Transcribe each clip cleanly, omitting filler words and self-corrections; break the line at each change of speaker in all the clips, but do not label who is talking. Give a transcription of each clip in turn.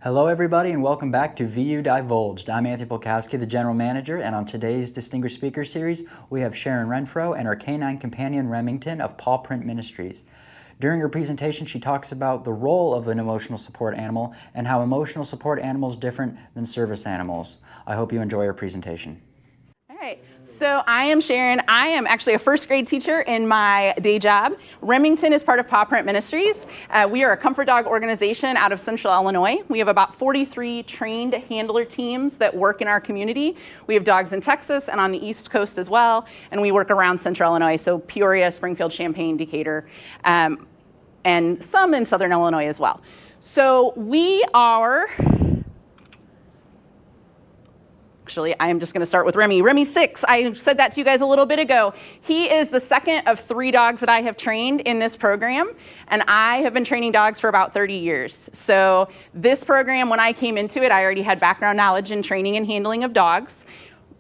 Hello everybody and welcome back to VUDivulged. I'm Anthony Polkowski, the General Manager, and on today's Distinguished Speaker Series, we have Sharon Renfro and our canine companion Remington of Paw Print Ministries. During her presentation, she talks about the role of an emotional support animal and how emotional support animals are different than service animals. I hope you enjoy her presentation.
All right, so I am Sharon. I am actually a first grade teacher in my day job. Remington is part of Paw Print Ministries. We are a comfort dog organization out of Central Illinois. We have about 43 trained handler teams that work in our community. We have dogs in Texas and on the East Coast as well, and we work around Central Illinois, so Peoria, Springfield, Champaign, Decatur, and some in Southern Illinois as well. So we are... Actually, I am just going to start with Remy. Remy 6, I said that to you guys a little bit ago. He is the second of 3 dogs that I have trained in this program, and I have been training dogs for about 30 years. So this program, when I came into it, I already had background knowledge in training and handling of dogs.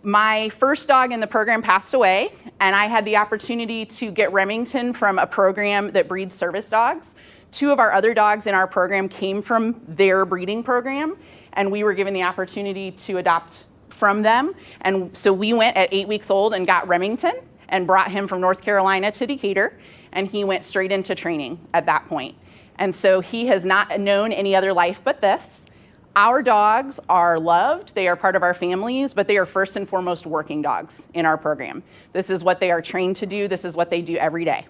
My first dog in the program passed away, and I had the opportunity to get Remington from a program that breeds service dogs. 2 of our other dogs in our program came from their breeding program, and we were given the opportunity to adopt from them. And so we went at 8 weeks old and got Remington and brought him from North Carolina to Decatur, and he went straight into training at that point. And so he has not known any other life but this. Our dogs are loved, they are part of our families, but they are first and foremost working dogs in our program. This is what they are trained to do, this is what they do every day.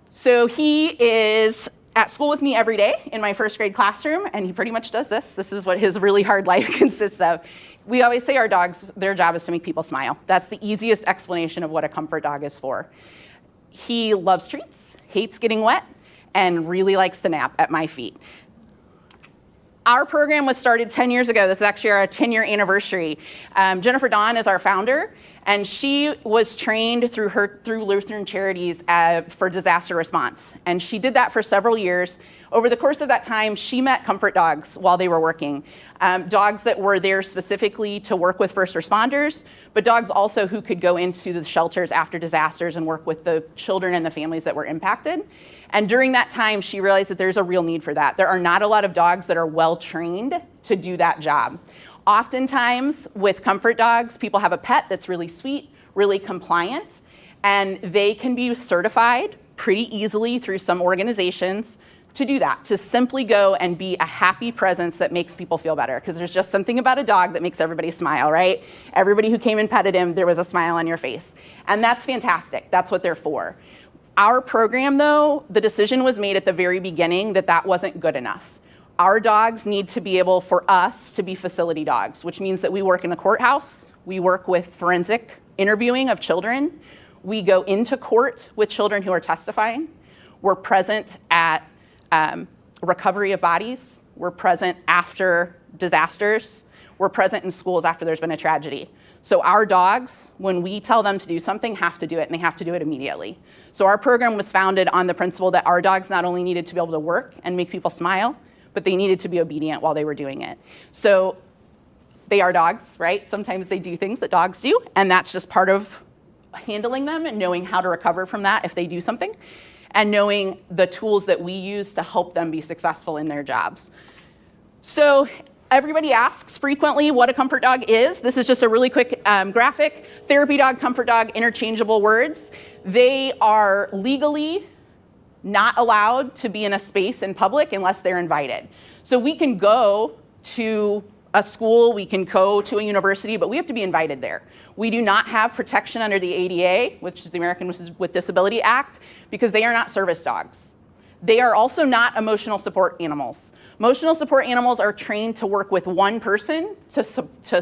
So he is at school with me every day in my first grade classroom, and he pretty much does this. This is what his really hard life consists of. We always say our dogs, their job is to make people smile. That's the easiest explanation of what a comfort dog is for. He loves treats, hates getting wet, and really likes to nap at my feet. Our program was started 10 years ago. This is actually our 10-year anniversary. Jennifer Dawn is our founder, and she was trained through Lutheran Charities for disaster response. And she did that for several years. Over the course of that time, she met comfort dogs while they were working. Dogs that were there specifically to work with first responders, but dogs also who could go into the shelters after disasters and work with the children and the families that were impacted. And during that time, she realized that there's a real need for that. There are not a lot of dogs that are well trained to do that job. Oftentimes with comfort dogs, people have a pet that's really sweet, really compliant, and they can be certified pretty easily through some organizations to do that, to simply go and be a happy presence that makes people feel better. Because there's just something about a dog that makes everybody smile, right? Everybody who came and petted him, there was a smile on your face. And that's fantastic. That's what they're for. Our program, though, the decision was made at the very beginning that that wasn't good enough. Our dogs need to be able for us to be facility dogs, which means that we work in a courthouse, we work with forensic interviewing of children, we go into court with children who are testifying, we're present at recovery of bodies, we're present after disasters, we're present in schools after there's been a tragedy. So our dogs, when we tell them to do something, have to do it, and they have to do it immediately. So our program was founded on the principle that our dogs not only needed to be able to work and make people smile, but they needed to be obedient while they were doing it. So they are dogs, right? Sometimes they do things that dogs do, and that's just part of handling them and knowing how to recover from that if they do something, and knowing the tools that we use to help them be successful in their jobs. So everybody asks frequently what a comfort dog is. This is just a really quick graphic. Therapy dog, comfort dog, interchangeable words. They are legally not allowed to be in a space in public unless they're invited. So we can go to a school, we can go to a university, but we have to be invited there. We do not have protection under the ADA, which is the Americans with Disability Act, because they are not service dogs. They are also not emotional support animals. Emotional support animals are trained to work with one person to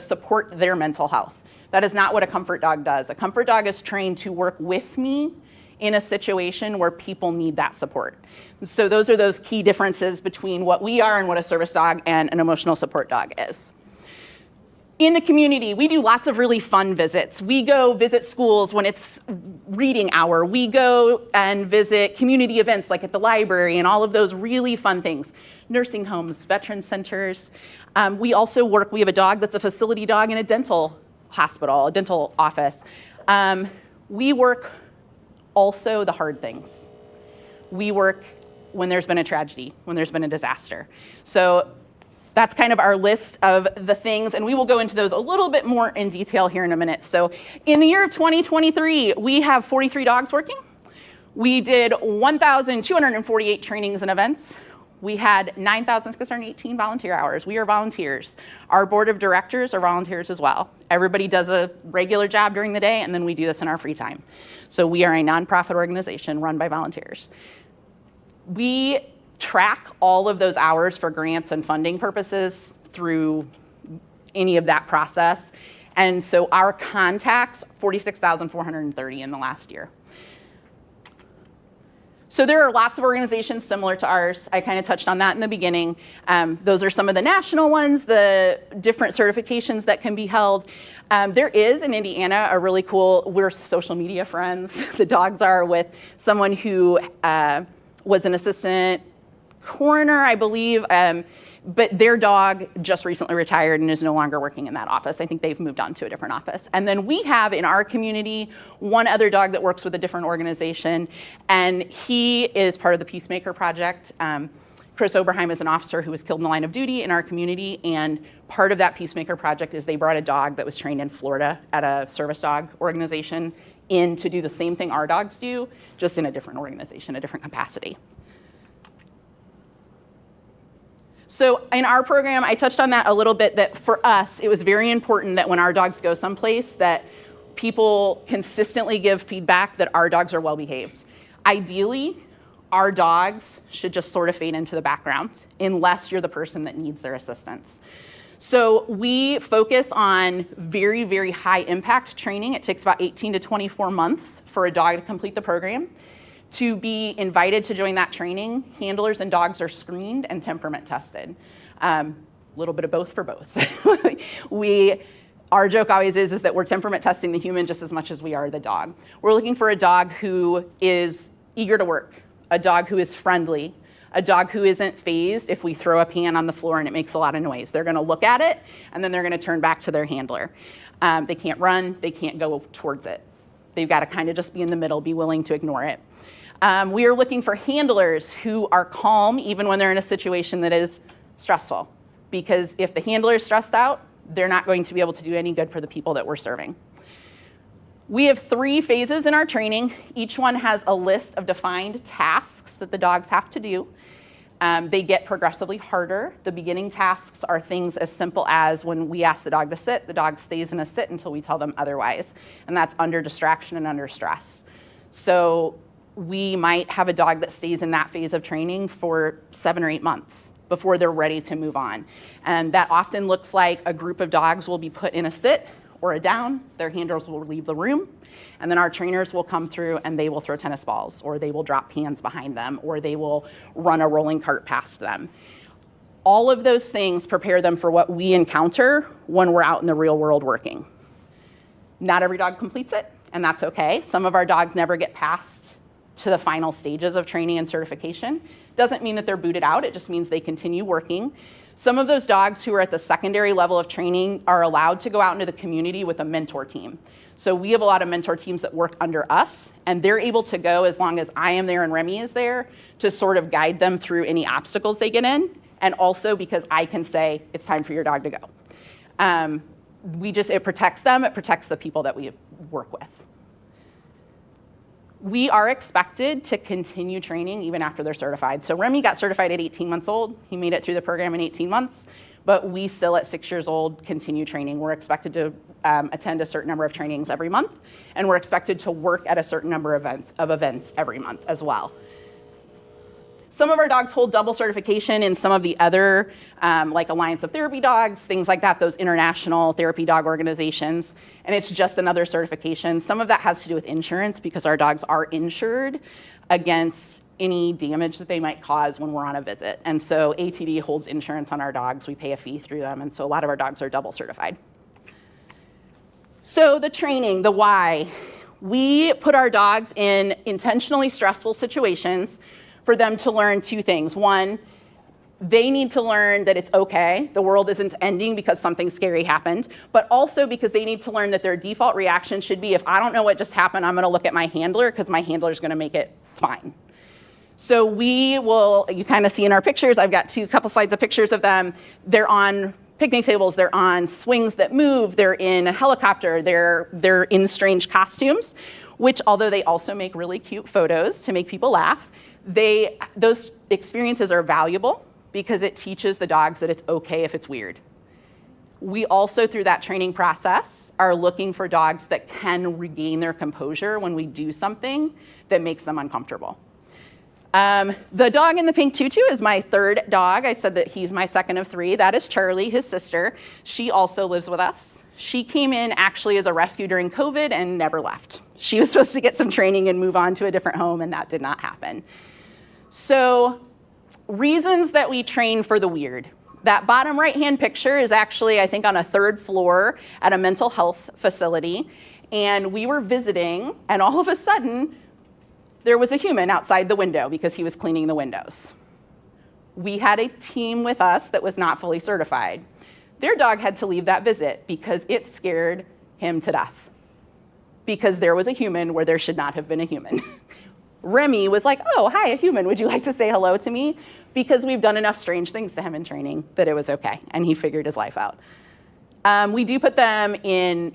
support their mental health. That is not what a comfort dog does. A comfort dog is trained to work with me in a situation where people need that support. So those are those key differences between what we are and what a service dog and an emotional support dog is. In the community, we do lots of really fun visits. We go visit schools when it's reading hour. We go and visit community events like at the library and all of those really fun things. Nursing homes, veteran centers. We also work, we have a dog that's a facility dog in a dental hospital, a dental office. We work also the hard things. We work when there's been a tragedy, when there's been a disaster. So that's kind of our list of the things, and we will go into those a little bit more in detail here in a minute. So in the year of 2023, we have 43 dogs working. We did 1,248 trainings and events. We had 9,618 volunteer hours. We are volunteers. Our board of directors are volunteers as well. Everybody does a regular job during the day, and then we do this in our free time. So we are a nonprofit organization run by volunteers. We track all of those hours for grants and funding purposes through any of that process. And so our contacts, 46,430 in the last year. So there are lots of organizations similar to ours. I kind of touched on that in the beginning. Those are some of the national ones, the different certifications that can be held. There is in Indiana a really cool, we're social media friends, the dogs are, with someone who was an assistant coroner, I believe, but their dog just recently retired and is no longer working in that office. I think they've moved on to a different office. And then we have in our community one other dog that works with a different organization, and he is part of the Peacemaker Project. Chris Oberheim is an officer who was killed in the line of duty in our community, and part of that Peacemaker Project is they brought a dog that was trained in Florida at a service dog organization in to do the same thing our dogs do, just in a different organization, a different capacity. So in our program, I touched on that a little bit, that for us, it was very important that when our dogs go someplace that people consistently give feedback that our dogs are well behaved. Ideally, our dogs should just sort of fade into the background unless you're the person that needs their assistance. So we focus on very, very high impact training. It takes about 18 to 24 months for a dog to complete the program. To be invited to join that training, handlers and dogs are screened and temperament tested. A little bit of both for both. Our joke always is that we're temperament testing the human just as much as we are the dog. We're looking for a dog who is eager to work, a dog who is friendly, a dog who isn't fazed if we throw a pan on the floor and it makes a lot of noise. They're gonna look at it and then they're gonna turn back to their handler. They can't run, they can't go towards it. They've gotta kind of just be in the middle, be willing to ignore it. We are looking for handlers who are calm even when they're in a situation that is stressful, because if the handler is stressed out, they're not going to be able to do any good for the people that we're serving. We have 3 phases in our training. Each one has a list of defined tasks that the dogs have to do. They get progressively harder. The beginning tasks are things as simple as when we ask the dog to sit, the dog stays in a sit until we tell them otherwise, and that's under distraction and under stress. So we might have a dog that stays in that phase of training for 7 or 8 months before they're ready to move on. And that often looks like a group of dogs will be put in a sit or a down, their handlers will leave the room, and then our trainers will come through and they will throw tennis balls, or they will drop pans behind them, or they will run a rolling cart past them. All of those things prepare them for what we encounter when we're out in the real world working. Not every dog completes it, and that's okay. Some of our dogs never get past to the final stages of training and certification. Doesn't mean that they're booted out, it just means they continue working. Some of those dogs who are at the secondary level of training are allowed to go out into the community with a mentor team. So we have a lot of mentor teams that work under us, and they're able to go as long as I am there and Remy is there to sort of guide them through any obstacles they get in, and also because I can say, it's time for your dog to go. It protects them, it protects the people that we work with. We are expected to continue training even after they're certified. So Remy got certified at 18 months old. He made it through the program in 18 months, but we still at 6 years old continue training. We're expected to attend a certain number of trainings every month, and we're expected to work at a certain number of events every month as well. Some of our dogs hold double certification in some of the other, like Alliance of Therapy Dogs, things like that, those international therapy dog organizations, and it's just another certification. Some of that has to do with insurance because our dogs are insured against any damage that they might cause when we're on a visit. And so ATD holds insurance on our dogs. We pay a fee through them, and so a lot of our dogs are double certified. So the training, the why. We put our dogs in intentionally stressful situations for them to learn 2 things. One, they need to learn that it's okay, the world isn't ending because something scary happened, but also because they need to learn that their default reaction should be, if I don't know what just happened, I'm gonna look at my handler because my handler's gonna make it fine. So you kind of see in our pictures, I've got couple slides of pictures of them. They're on picnic tables, they're on swings that move, they're in a helicopter, they're in strange costumes, which although they also make really cute photos to make people laugh, those experiences are valuable because it teaches the dogs that it's okay if it's weird. We also, through that training process, are looking for dogs that can regain their composure when we do something that makes them uncomfortable. The dog in the pink tutu is my third dog. I said that he's my second of three. That is Charlie, his sister. She also lives with us. She came in actually as a rescue during COVID and never left. She was supposed to get some training and move on to a different home, and that did not happen. So, reasons that we train for the weird. That bottom right-hand picture is actually, I think, on a third floor at a mental health facility. And we were visiting, and all of a sudden, there was a human outside the window because he was cleaning the windows. We had a team with us that was not fully certified. Their dog had to leave that visit because it scared him to death. Because there was a human where there should not have been a human. Remy was like, oh, hi, a human. Would you like to say hello to me? Because we've done enough strange things to him in training that it was okay, and he figured his life out. We do put them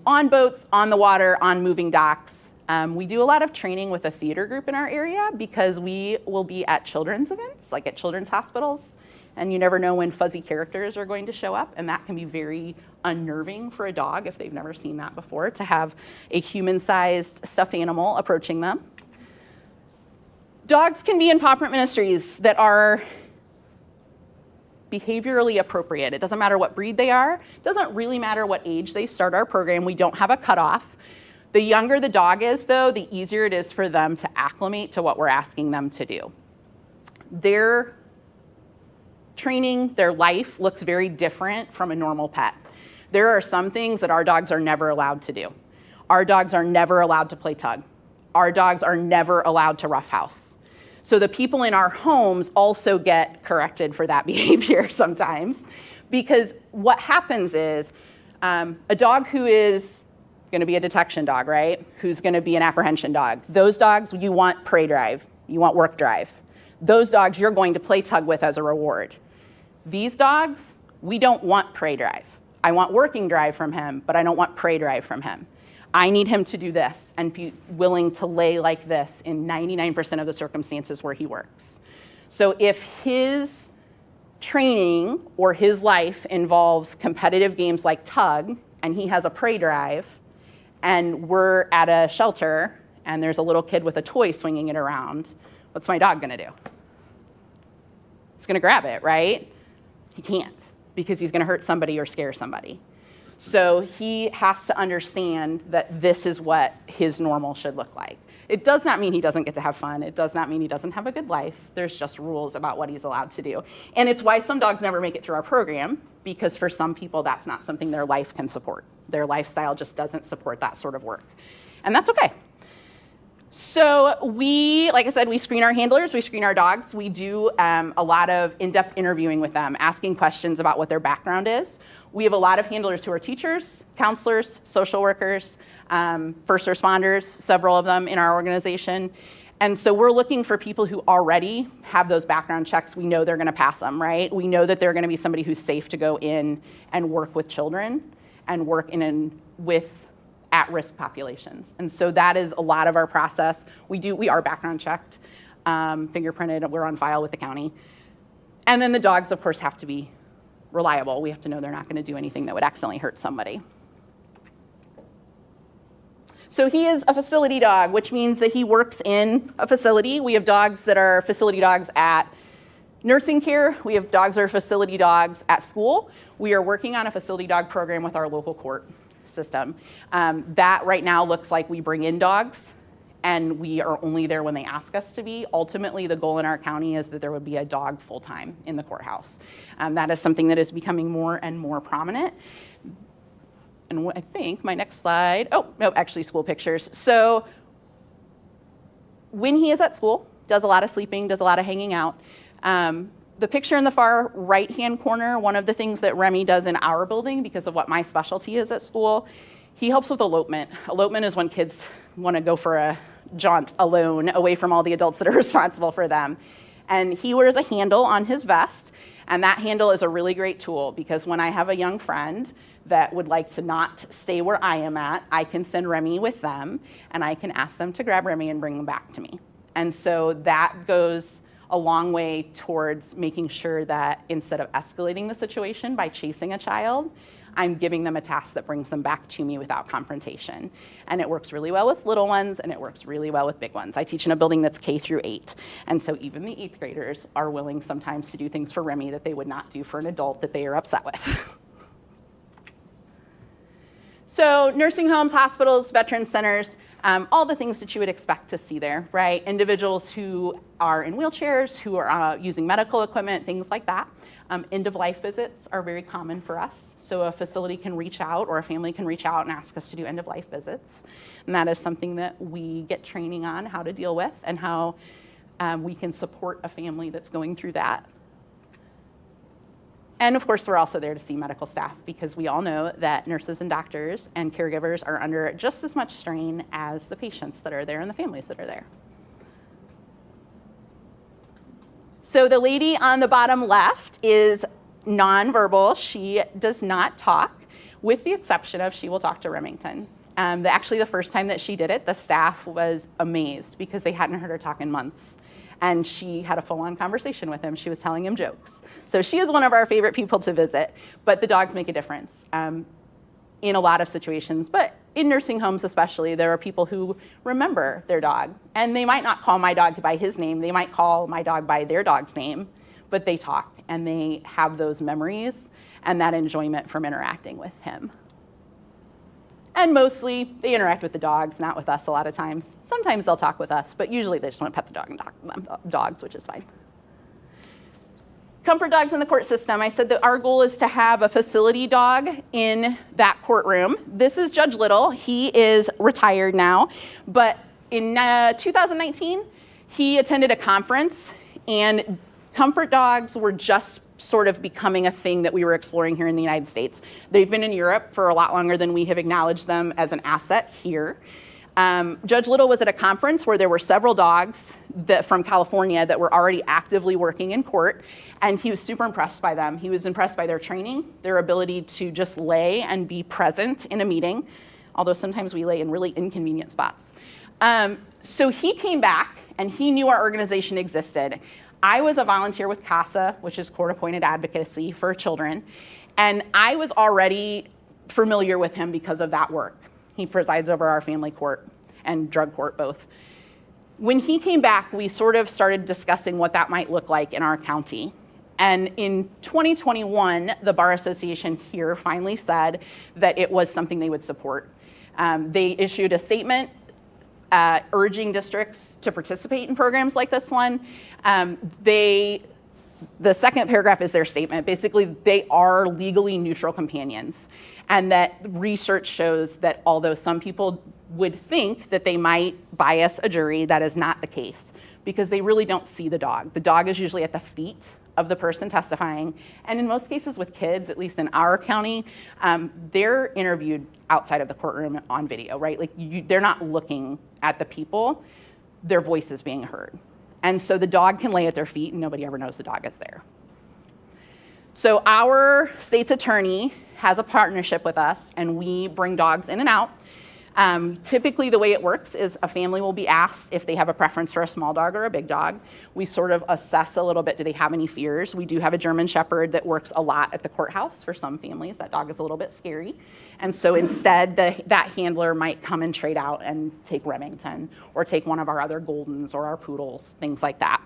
on boats, on the water, on moving docks. We do a lot of training with a theater group in our area because we will be at children's events, like at children's hospitals, and you never know when fuzzy characters are going to show up, and that can be very unnerving for a dog if they've never seen that before, to have a human-sized stuffed animal approaching them. Dogs can be in paw print ministries that are behaviorally appropriate. It doesn't matter what breed they are. It doesn't really matter what age they start our program. We don't have a cutoff. The younger the dog is, though, the easier it is for them to acclimate to what we're asking them to do. Their training, their life looks very different from a normal pet. There are some things that our dogs are never allowed to do. Our dogs are never allowed to play tug. Our dogs are never allowed to roughhouse. So the people in our homes also get corrected for that behavior sometimes, because what happens is a dog who is going to be a detection dog, right? Who's going to be an apprehension dog. Those dogs, you want prey drive. You want work drive. Those dogs you're going to play tug with as a reward. These dogs, we don't want prey drive. I want working drive from him, but I don't want prey drive from him. I need him to do this and be willing to lay like this in 99% of the circumstances where he works. So if his training or his life involves competitive games like tug, and he has a prey drive, and we're at a shelter, and there's a little kid with a toy swinging it around, what's my dog gonna do? He's gonna grab it, right? He can't, because he's gonna hurt somebody or scare somebody. So he has to understand that this is what his normal should look like. It does not mean he doesn't get to have fun. It does not mean he doesn't have a good life. There's just rules about what he's allowed to do. And it's why some dogs never make it through our program, because for some people, that's not something their life can support. Their lifestyle just doesn't support that sort of work. And that's okay. So like I said, we screen our handlers, we screen our dogs. We do a lot of in-depth interviewing with them, asking questions about what their background is. We have a lot of handlers who are teachers, counselors, social workers, first responders, several of them in our organization. And so we're looking for people who already have those background checks. We know they're gonna pass them, right? We know that they're gonna be somebody who's safe to go in and work with children and work with at-risk populations. And so that is a lot of our process. We are background checked, fingerprinted, we're on file with the county. And then the dogs, of course, have to be reliable. We have to know they're not gonna do anything that would accidentally hurt somebody. So he is a facility dog, which means that he works in a facility. We have dogs that are facility dogs at nursing care. We have dogs that are facility dogs at school. We are working on a facility dog program with our local court system. That right now looks like we bring in dogs and we are only there when they ask us to be. Ultimately, the goal in our county is that there would be a dog full-time in the courthouse. That is something that is becoming more and more prominent. And I think my next slide, actually school pictures. So when he is at school, does a lot of sleeping, does a lot of hanging out. The picture in the far right-hand corner, one of the things that Remy does in our building, because of what my specialty is at school, he helps with elopement. Elopement is when kids want to go for a jaunt alone away from all the adults that are responsible for them. And he wears a handle on his vest, and that handle is a really great tool because when I have a young friend that would like to not stay where I am at, I can send Remy with them, and I can ask them to grab Remy and bring them back to me. And so that goes a long way towards making sure that instead of escalating the situation by chasing a child, I'm giving them a task that brings them back to me without confrontation. And it works really well with little ones, and it works really well with big ones. I teach in a building that's K through 8, and so even the 8th graders are willing sometimes to do things for Remy that they would not do for an adult that they are upset with. So nursing homes, hospitals, veteran centers, all the things that you would expect to see there, right? Individuals who are in wheelchairs, who are using medical equipment, things like that. End-of-life visits are very common for us. So a facility can reach out or a family can reach out and ask us to do end-of-life visits. And that is something that we get training on how to deal with and how we can support a family that's going through that. And of course, we're also there to see medical staff because we all know that nurses and doctors and caregivers are under just as much strain as the patients that are there and the families that are there. So the lady on the bottom left is nonverbal. She does not talk, with the exception of she will talk to Remington. Actually, the first time that she did it, the staff was amazed because they hadn't heard her talk in months. And she had a full-on conversation with him. She was telling him jokes. So she is one of our favorite people to visit, but the dogs make a difference in a lot of situations. But in nursing homes especially, there are people who remember their dog. And they might not call my dog by his name. They might call my dog by their dog's name, but they talk and they have those memories and that enjoyment from interacting with him. And mostly, they interact with the dogs, not with us a lot of times. Sometimes they'll talk with us, but usually they just want to pet the dog and talk to them, dogs, which is fine. Comfort dogs in the court system. I said that our goal is to have a facility dog in that courtroom. This is Judge Little. He is retired now, but in 2019, he attended a conference, and comfort dogs were just sort of becoming a thing that we were exploring here in the United States. They've been in Europe for a lot longer than we have acknowledged them as an asset here. Judge Little was at a conference where there were several dogs from California that were already actively working in court, and he was super impressed by them. He was impressed by their training, their ability to just lay and be present in a meeting, although sometimes we lay in really inconvenient spots. So he came back, and he knew our organization existed. I was a volunteer with CASA, which is Court-Appointed Advocacy for Children, and I was already familiar with him because of that work. He presides over our family court and drug court both. When he came back, we sort of started discussing what that might look like in our county. And in 2021, the Bar Association here finally said that it was something they would support. They issued a statement urging districts to participate in programs like this one. The second paragraph is their statement. Basically, they are legally neutral companions, and that research shows that although some people would think that they might bias a jury, that is not the case because they really don't see the dog. The dog is usually at the feet of the person testifying, and in most cases with kids, at least in our county, they're interviewed outside of the courtroom on video, right? Like they're not looking at the people, their voice is being heard. And so the dog can lay at their feet and nobody ever knows the dog is there. So our state's attorney has a partnership with us and we bring dogs in and out. Typically the way it works is a family will be asked if they have a preference for a small dog or a big dog. We sort of assess a little bit, do they have any fears? We do have a German Shepherd that works a lot at the courthouse for some families. That dog is a little bit scary. And so instead that handler might come and trade out and take Remington or take one of our other Goldens or our Poodles, things like that.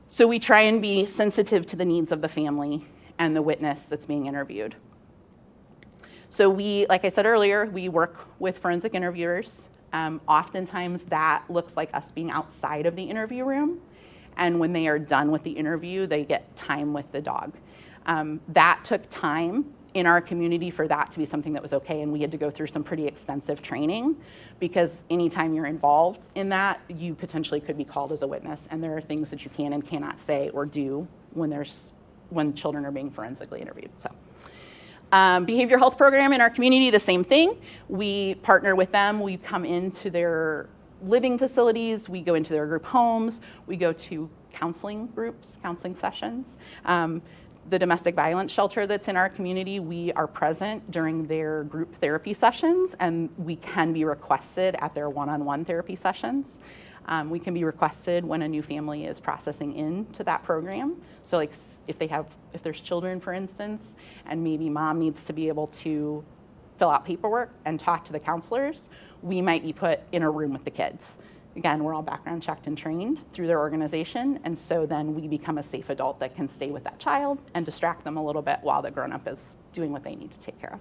So we try and be sensitive to the needs of the family and the witness that's being interviewed. So we, like I said earlier, we work with forensic interviewers. Oftentimes that looks like us being outside of the interview room. And when they are done with the interview, they get time with the dog. That took time in our community for that to be something that was okay. And we had to go through some pretty extensive training because anytime you're involved in that, you potentially could be called as a witness. And there are things that you can and cannot say or do when children are being forensically interviewed. So. Behavioral health program in our community, the same thing. We partner with them. We come into their living facilities, we go into their group homes, we go to counseling groups, counseling sessions. The domestic violence shelter that's in our community, we are present during their group therapy sessions, and we can be requested at their one-on-one therapy sessions. We can be requested when a new family is processing into that program. So like if there's children, for instance, and maybe mom needs to be able to fill out paperwork and talk to the counselors, we might be put in a room with the kids. Again, we're all background checked and trained through their organization, and so then we become a safe adult that can stay with that child and distract them a little bit while the grown-up is doing what they need to take care of.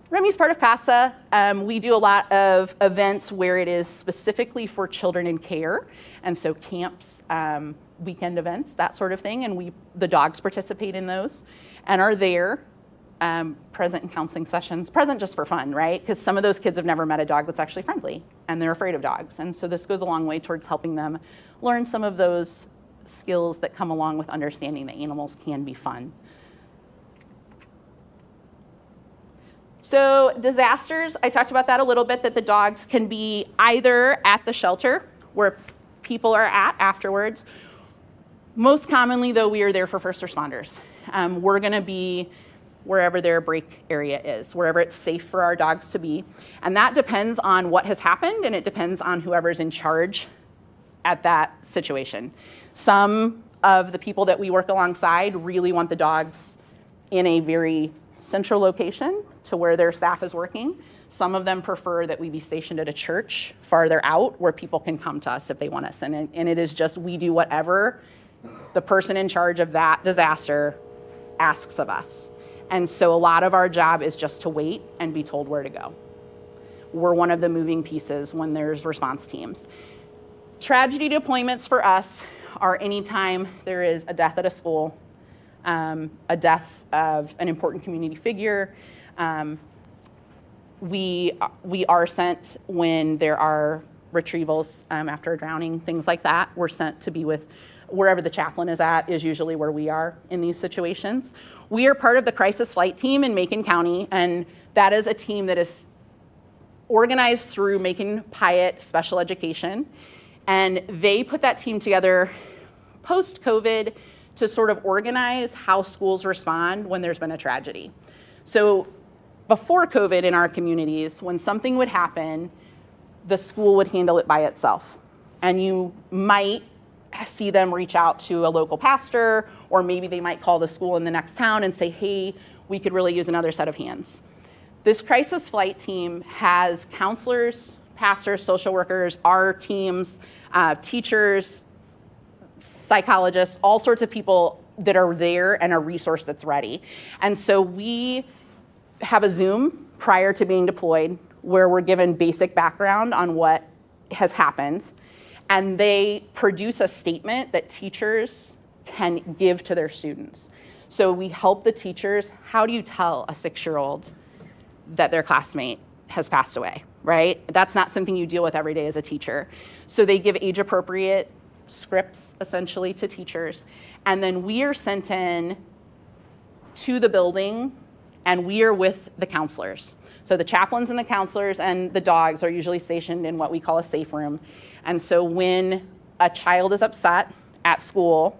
Remy's part of CASA. We do a lot of events where it is specifically for children in care, and so camps, weekend events, that sort of thing, and the dogs participate in those and are there. Present in counseling sessions, present just for fun, right? Because some of those kids have never met a dog that's actually friendly and they're afraid of dogs. And so this goes a long way towards helping them learn some of those skills that come along with understanding that animals can be fun. So disasters, I talked about that a little bit, that the dogs can be either at the shelter where people are at afterwards. Most commonly though, we are there for first responders. We're gonna be wherever their break area is, wherever it's safe for our dogs to be. And that depends on what has happened, and it depends on whoever's in charge at that situation. Some of the people that we work alongside really want the dogs in a very central location to where their staff is working. Some of them prefer that we be stationed at a church farther out where people can come to us if they want us. And it is just, we do whatever the person in charge of that disaster asks of us. And so a lot of our job is just to wait and be told where to go. We're one of the moving pieces when there's response teams. Tragedy deployments for us are anytime there is a death at a school, a death of an important community figure. We are sent when there are retrievals after a drowning, things like that. We're sent to be with wherever the chaplain is at is usually where we are in these situations. We are part of the crisis flight team in Macon County, and that is a team that is organized through Macon Pyatt Special Education. And they put that team together post-COVID to sort of organize how schools respond when there's been a tragedy. So before COVID in our communities, when something would happen, the school would handle it by itself. And you might see them reach out to a local pastor, or maybe they might call the school in the next town and say, hey, we could really use another set of hands. This crisis flight team has counselors, pastors, social workers, our teams, teachers, psychologists, all sorts of people that are there and a resource that's ready. And so we have a Zoom prior to being deployed where we're given basic background on what has happened. And they produce a statement that teachers can give to their students. So we help the teachers. How do you tell a 6-year-old that their classmate has passed away, right? That's not something you deal with every day as a teacher. So they give age-appropriate scripts, essentially, to teachers. And then we are sent in to the building, and we are with the counselors. So the chaplains and the counselors and the dogs are usually stationed in what we call a safe room. And so when a child is upset at school,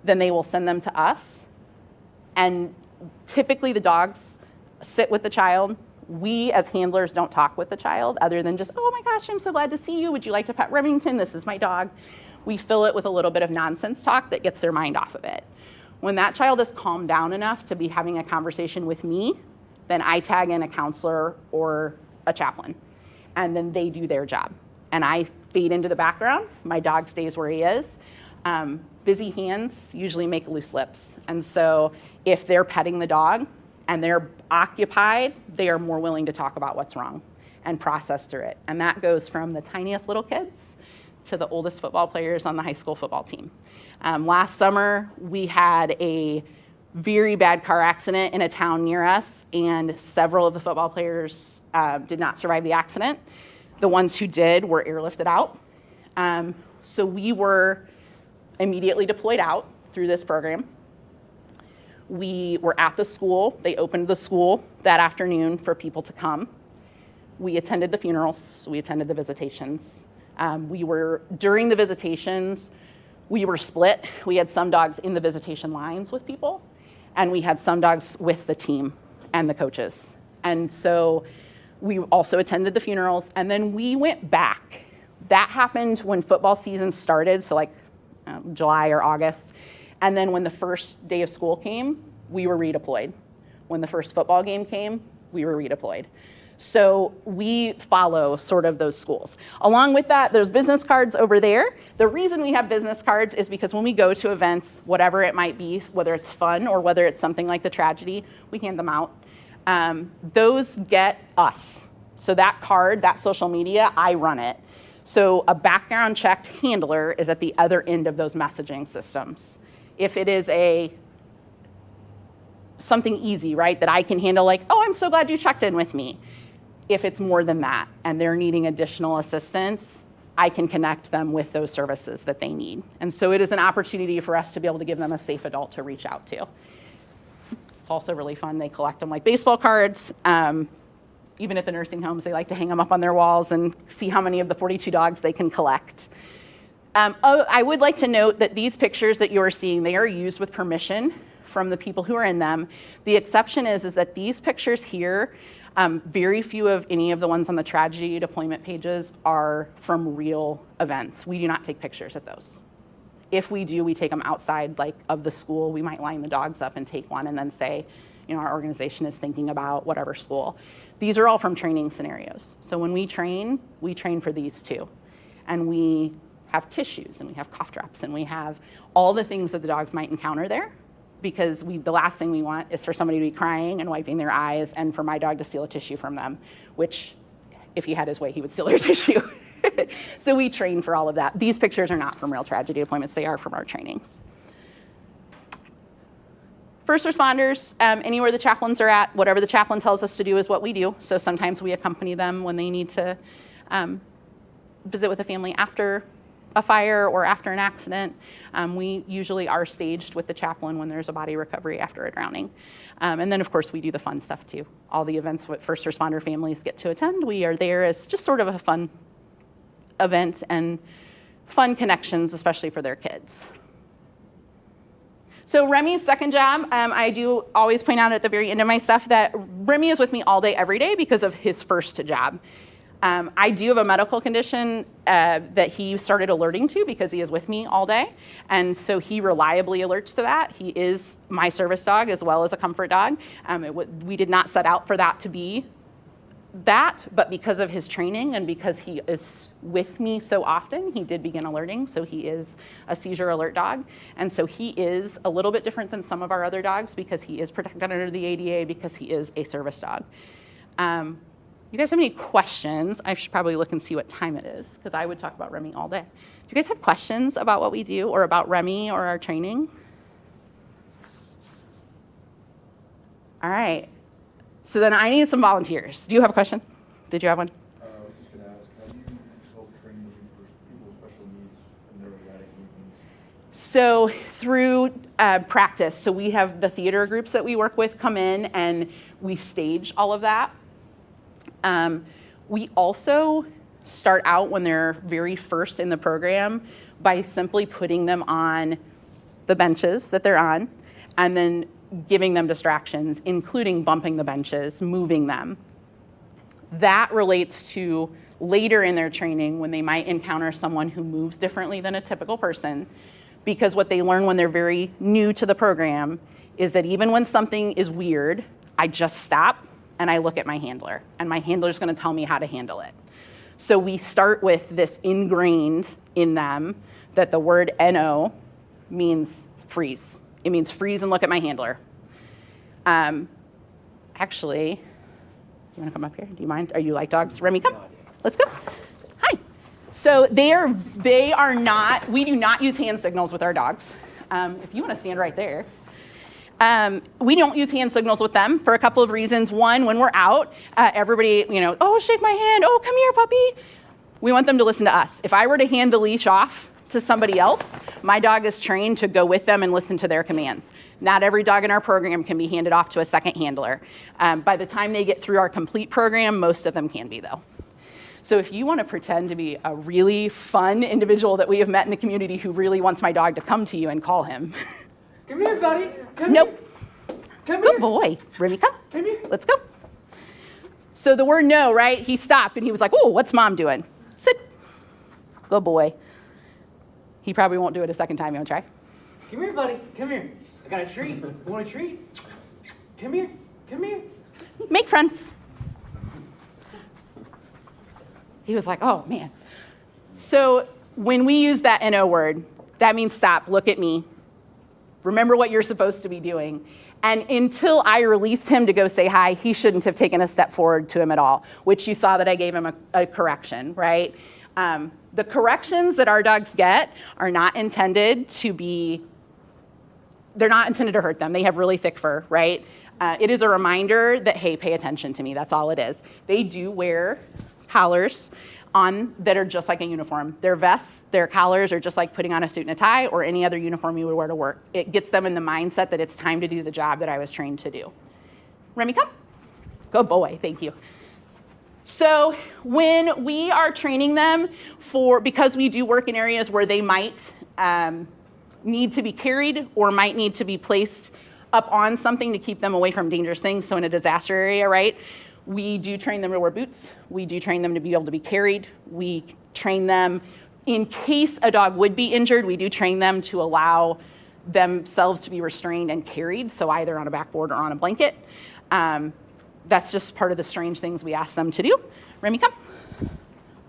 then they will send them to us. And typically the dogs sit with the child. We as handlers don't talk with the child other than just, oh my gosh, I'm so glad to see you. Would you like to pet Remington? This is my dog. We fill it with a little bit of nonsense talk that gets their mind off of it. When that child is calmed down enough to be having a conversation with me, then I tag in a counselor or a chaplain, and then they do their job. And I fade into the background. My dog stays where he is. Busy hands usually make loose lips. And so if they're petting the dog and they're occupied, they are more willing to talk about what's wrong and process through it. And that goes from the tiniest little kids to the oldest football players on the high school football team. Last summer, we had a very bad car accident in a town near us, and several of the football players did not survive the accident. The ones who did were airlifted out. So we were immediately deployed out through this program. We were at the school. They opened the school that afternoon for people to come. We attended the funerals, we attended the visitations. During the visitations, we were split. We had some dogs in the visitation lines with people, and we had some dogs with the team and the coaches. And so we also attended the funerals, and then we went back. That happened when football season started, so like July or August. And then when the first day of school came, we were redeployed. When the first football game came, we were redeployed. So we follow sort of those schools. Along with that, there's business cards over there. The reason we have business cards is because when we go to events, whatever it might be, whether it's fun or whether it's something like the tragedy, we hand them out. Those get us. So that card, that social media, I run it. So a background checked handler is at the other end of those messaging systems. If it is something easy, right, that I can handle, like, oh, I'm so glad you checked in with me. If it's more than that and they're needing additional assistance, I can connect them with those services that they need. And so it is an opportunity for us to be able to give them a safe adult to reach out to. It's also really fun. They collect them like baseball cards. Even at the nursing homes, they like to hang them up on their walls and see how many of the 42 dogs they can collect. I would like to note that these pictures that you are seeing, they are used with permission from the people who are in them. The exception is that these pictures here, very few of any of the ones on the tragedy deployment pages are from real events. We do not take pictures at those. If we do, we take them outside like of the school. We might line the dogs up and take one and then say, our organization is thinking about whatever school. These are all from training scenarios. So when we train for these too. And we have tissues and we have cough drops and we have all the things that the dogs might encounter there, because the last thing we want is for somebody to be crying and wiping their eyes and for my dog to steal a tissue from them, which if he had his way, he would steal their tissue. So we train for all of that. These pictures are not from real tragedy deployments, they are from our trainings. First responders, anywhere the chaplains are at, whatever the chaplain tells us to do is what we do. So sometimes we accompany them when they need to visit with a family after a fire or after an accident. We usually are staged with the chaplain when there's a body recovery after a drowning. And then of course we do the fun stuff too. All the events what first responder families get to attend, we are there as just sort of a fun event and fun connections, especially for their kids. So Remy's second job, I do always point out at the very end of my stuff that Remy is with me all day, every day because of his first job. I do have a medical condition that he started alerting to because he is with me all day. And so he reliably alerts to that. He is my service dog as well as a comfort dog. We did not set out for that to be that, but because of his training and because he is with me so often, he did begin alerting. So he is a seizure alert dog. And so he is a little bit different than some of our other dogs because he is protected under the ADA because he is a service dog. You guys have any questions? I should probably look and see what time it is because I would talk about Remy all day. Do you guys have questions about what we do or about Remy or our training? All right. So then I need some volunteers. Do you have a question? Did you have one?
I was just going to ask, how do you help train people with special needs and their erratic movements?
So through practice. So we have the theater groups that we work with come in and we stage all of that. We also start out when they're very first in the program by simply putting them on the benches that they're on and then giving them distractions, including bumping the benches, moving them. That relates to later in their training when they might encounter someone who moves differently than a typical person, because what they learn when they're very new to the program is that even when something is weird, I just stop and I look at my handler, and my handler's gonna tell me how to handle it. So we start with this ingrained in them that the word NO means freeze. It means freeze and look at my handler. Actually, do you want to come up here? Do you mind? Are you like dogs? Remy, come. Let's go. Hi. So they are not, we do not use hand signals with our dogs. If you want to stand right there. We don't use hand signals with them for a couple of reasons. One, when we're out, everybody, oh, shake my hand. Oh, come here, puppy. We want them to listen to us. If I were to hand the leash off to somebody else, my dog is trained to go with them and listen to their commands. Not every dog in our program can be handed off to a second handler. By the time they get through our complete program, most of them can be, though. So if you want to pretend to be a really fun individual that we have met in the community who really wants my dog to come to you and call him.
Come here, buddy. Come
Nope.
here. Come
Good
here.
boy. Remy, come.
Come here.
Let's go. So the word no, right? He stopped and he was like, oh, what's mom doing? Sit. Good boy. He probably won't do it a second time. You want to try?
Come here, buddy. Come here. I got a treat. You want a treat? Come here. Come here.
Make friends. He was like, oh, man. So when we use that NO word, that means stop, look at me. Remember what you're supposed to be doing. And until I release him to go say hi, he shouldn't have taken a step forward to him at all, which you saw that I gave him a correction, right? The corrections that our dogs get are not intended to be, they're not intended to hurt them. They have really thick fur, right? It is a reminder that, hey, pay attention to me. That's all it is. They do wear collars on that are just like a uniform. Their vests, their collars are just like putting on a suit and a tie or any other uniform you would wear to work. It gets them in the mindset that it's time to do the job that I was trained to do. Remy, come. Good boy, thank you. So when we are training them because we do work in areas where they might need to be carried or might need to be placed up on something to keep them away from dangerous things, so in a disaster area, right? We do train them to wear boots. We do train them to be able to be carried. We train them, in case a dog would be injured, we do train them to allow themselves to be restrained and carried, so either on a backboard or on a blanket. That's just part of the strange things we ask them to do. Remy, come.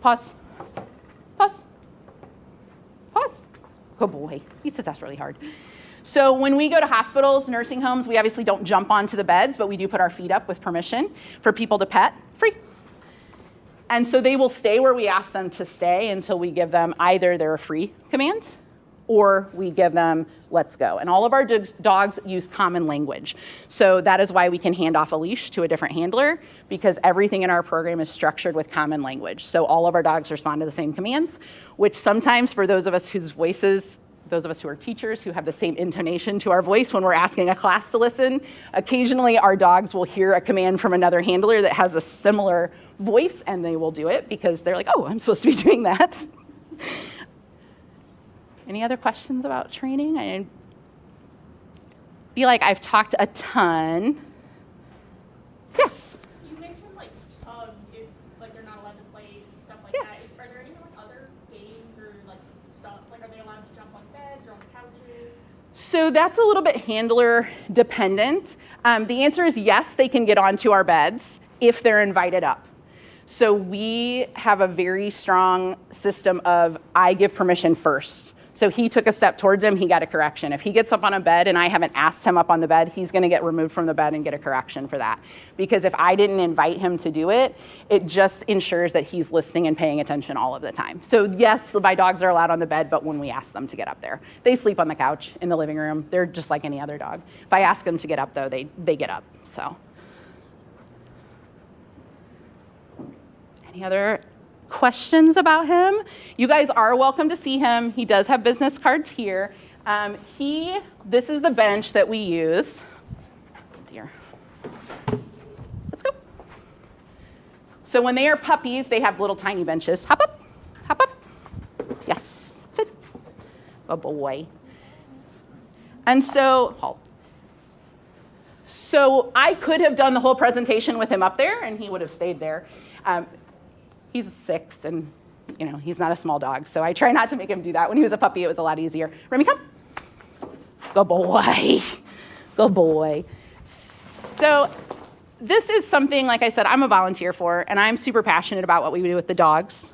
Pause. Pause. Pause. Good boy. He says that's really hard. So when we go to hospitals, nursing homes, we obviously don't jump onto the beds, but we do put our feet up with permission for people to pet free. And so they will stay where we ask them to stay until we give them either their free command or we give them let's go. And all of our dogs use common language. So that is why we can hand off a leash to a different handler, because everything in our program is structured with common language. So all of our dogs respond to the same commands, which sometimes for those of us whose voices, those of us who are teachers who have the same intonation to our voice when we're asking a class to listen, occasionally our dogs will hear a command from another handler that has a similar voice and they will do it because they're like, oh, I'm supposed to be doing that. Any other questions about training? I feel like I've talked a ton. Yes?
You mentioned like tug is like they're not allowed to play and stuff like
Yeah.
that. Are there any like other games or like stuff? Like are they allowed to jump on beds or on the couches?
So that's a little bit handler dependent. The answer is yes, they can get onto our beds if they're invited up. So we have a very strong system of I give permission first. So he took a step towards him, he got a correction. If he gets up on a bed and I haven't asked him up on the bed, he's gonna get removed from the bed and get a correction for that. Because if I didn't invite him to do it, it just ensures that he's listening and paying attention all of the time. So yes, my dogs are allowed on the bed, but when we ask them to get up there. They sleep on the couch in the living room. They're just like any other dog. If I ask them to get up though, they get up, so. Any other questions about him? You guys are welcome to see him. He does have business cards here. This is the bench that we use. Oh dear. Let's go. So when they are puppies, they have little tiny benches. Hop up, hop up. Yes, sit. Oh boy. And so, halt. So I could have done the whole presentation with him up there and he would have stayed there. He's 6 and he's not a small dog, so I try not to make him do that. When he was a puppy, it was a lot easier. Remy, come. Good boy. Good boy. So this is something, like I said, I'm a volunteer for, and I'm super passionate about what we do with the dogs.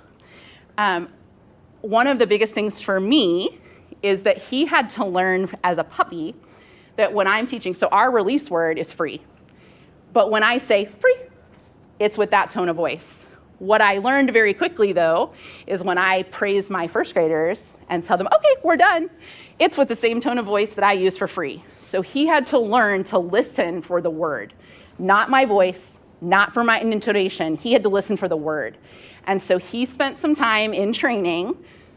One of the biggest things for me is that he had to learn as a puppy that when I'm teaching, so our release word is free. But when I say free, it's with that tone of voice. What I learned very quickly, though, is when I praise my first graders and tell them, okay, we're done, it's with the same tone of voice that I use for free. So he had to learn to listen for the word, not my voice, not for my intonation. He had to listen for the word. And so he spent some time in training,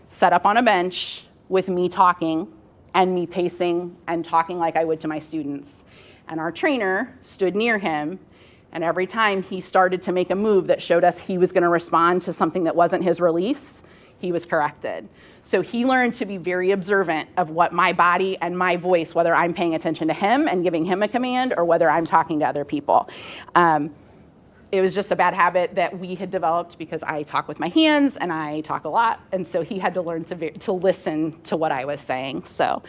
set up on a bench, with me talking and me pacing and talking like I would to my students. And our trainer stood near him, and every time he started to make a move that showed us he was going to respond to something that wasn't his release, he was corrected. So he learned to be very observant of what my body and my voice, whether I'm paying attention to him and giving him a command or whether I'm talking to other people. It was just a bad habit that we had developed because I talk with my hands and I talk a lot. And so he had to learn to listen to what I was saying. So,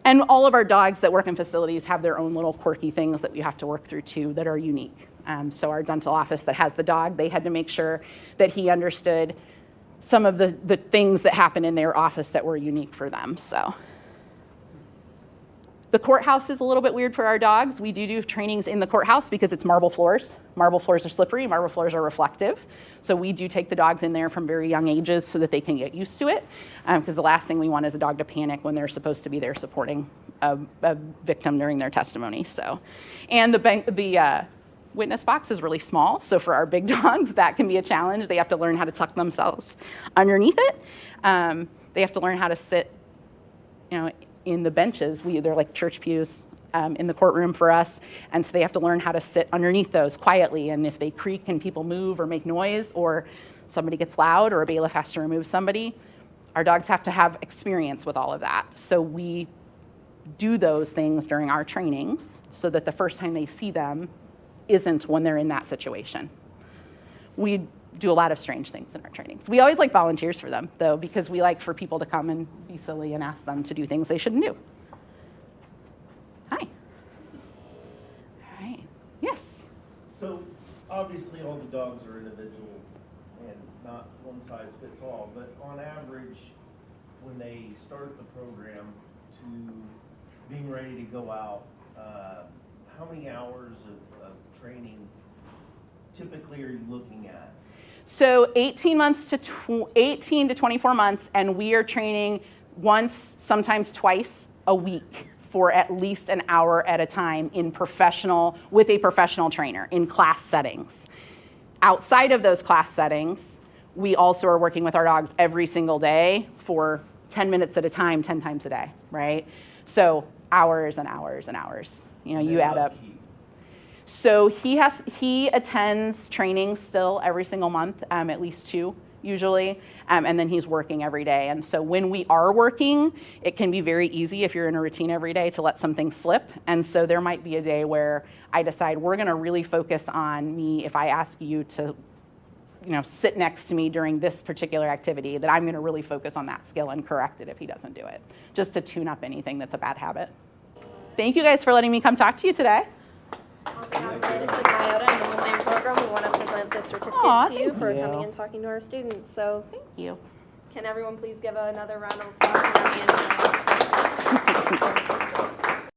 and all of our dogs that work in facilities have their own little quirky things that we have to work through too that are unique. So our dental office that has the dog, they had to make sure that he understood some of the things that happen in their office that were unique for them. So the courthouse is a little bit weird for our dogs. We do trainings in the courthouse because it's marble floors. Marble floors are slippery, marble floors are reflective. So we do take the dogs in there from very young ages so that they can get used to it. Because the last thing we want is a dog to panic when they're supposed to be there supporting a victim during their testimony. So, and the witness box is really small. So for our big dogs, that can be a challenge. They have to learn how to tuck themselves underneath it. They have to learn how to sit, in the benches. They're like church pews in the courtroom for us. And so they have to learn how to sit underneath those quietly. And if they creak and people move or make noise or somebody gets loud or a bailiff has to remove somebody, our dogs have to have experience with all of that. So we do those things during our trainings so that the first time they see them isn't when they're in that situation. We do a lot of strange things in our trainings. We always like volunteers for them, though, because we like for people to come and be silly and ask them to do things they shouldn't do. Hi. All right. Yes.
So obviously all the dogs are individual and not one size fits all, but on average, when they start the program to being ready to go out, how many hours of training typically are you looking at?
So 18 to 24 months, and we are training once, sometimes twice a week for at least an hour at a time with a professional trainer in class settings. Outside of those class settings, we also are working with our dogs every single day for 10 minutes at a time, 10 times a day, right? So hours and hours and hours, you add up. So he attends training still every single month, at least 2 usually, and then he's working every day. And so when we are working, it can be very easy if you're in a routine every day to let something slip. And so there might be a day where I decide we're going to really focus on me. If I ask you to, sit next to me during this particular activity, that I'm going to really focus on that skill and correct it if he doesn't do it, just to tune up anything that's a bad habit. Thank you guys for letting me come talk to you today.
On behalf of the Coyote and the Homeland Program, we want to present this certificate to you for coming and talking to our students. So
Thank you.
can everyone please give another round of applause for Angie?